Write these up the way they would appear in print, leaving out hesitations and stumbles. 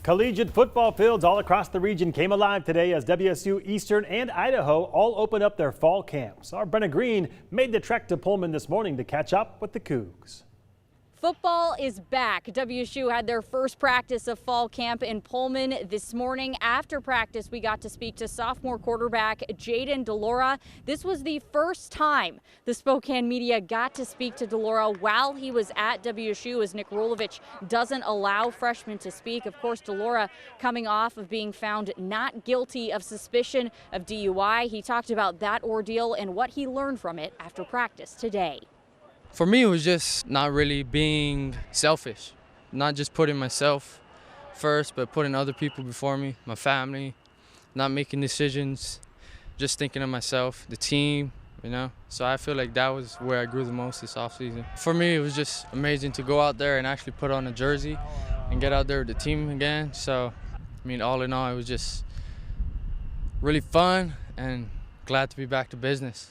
Collegiate football fields all across the region came alive today as WSU, Eastern, and Idaho all opened up their fall camps. Our Brenna Green made the trek to Pullman this morning to catch up with the Cougs. Football is back. WSU had their first practice of fall camp in Pullman this morning. After practice, we got to speak to sophomore quarterback Jayden de Laura. This was the first time the Spokane media got to speak to de Laura while he was at WSU, as Nick Rolovich doesn't allow freshmen to speak. Of course, de Laura coming off of being found not guilty of suspicion of DUI. He talked about that ordeal and what he learned from it after practice today. For me, it was just not really being selfish, not just putting myself first, but putting other people before me, my family, not making decisions, just thinking of myself, the team, you know. So I feel like that was where I grew the most this offseason. For me, it was just amazing to go out there and actually put on a jersey and get out there with the team again. So, I mean, all in all, it was just really fun and glad to be back to business.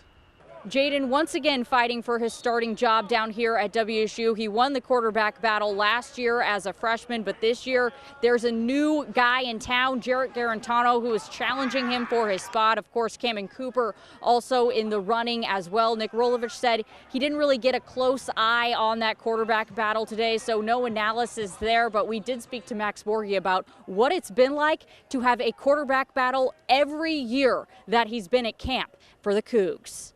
Jayden once again fighting for his starting job down here at WSU. He won the quarterback battle last year as a freshman, but this year there's a new guy in town, Jarrett Garantano, who is challenging him for his spot. Of course, Cameron Cooper also in the running as well. Nick Rolovich said he didn't really get a close eye on that quarterback battle today, so no analysis there, but we did speak to Max Borghi about what it's been like to have a quarterback battle every year that he's been at camp for the Cougs.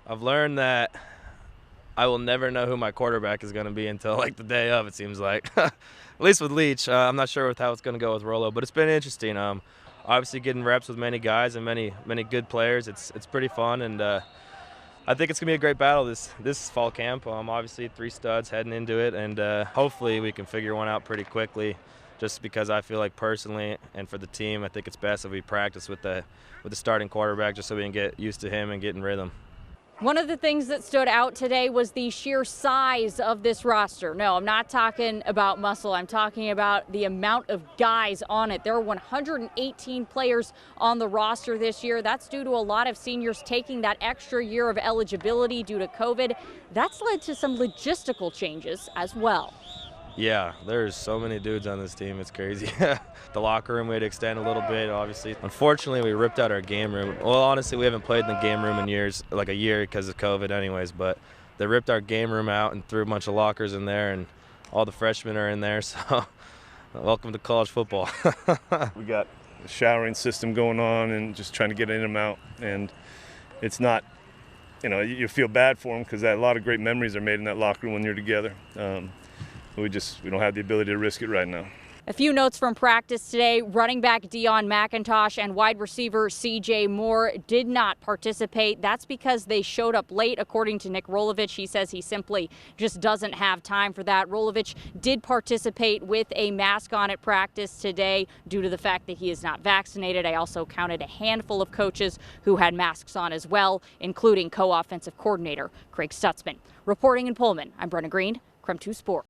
I've learned that I will never know who my quarterback is going to be until like the day of, it seems like. At least with Leach. I'm not sure with how it's going to go with Rolo, but it's been interesting. Obviously getting reps with many guys and many good players. It's pretty fun, and I think it's going to be a great battle this fall camp. Obviously 3 studs heading into it, and hopefully we can figure one out pretty quickly, just because I feel like personally and for the team, I think it's best if we practice with the starting quarterback just so we can get used to him and get in rhythm. One of the things that stood out today was the sheer size of this roster. No, I'm not talking about muscle. I'm talking about the amount of guys on it. There are 118 players on the roster this year. That's due to a lot of seniors taking that extra year of eligibility due to COVID. That's led to some logistical changes as well. Yeah, there's so many dudes on this team. It's crazy. The locker room we had to extend a little bit, obviously. Unfortunately, we ripped out our game room. Well, honestly, we haven't played in the game room in years, like a year because of COVID anyways, but they ripped our game room out and threw a bunch of lockers in there, and all the freshmen are in there, so welcome to college football. We got a showering system going on and just trying to get in and out, and it's not, you feel bad for them because a lot of great memories are made in that locker room when you're together. We don't have the ability to risk it right now. A few notes from practice today. Running back Dion McIntosh and wide receiver CJ Moore did not participate. That's because they showed up late, according to Nick Rolovich. He says he simply just doesn't have time for that. Rolovich did participate with a mask on at practice today due to the fact that he is not vaccinated. I also counted a handful of coaches who had masks on as well, including co-offensive coordinator Craig Stutzman. Reporting in Pullman, I'm Brenna Green, KREM 2 Sports.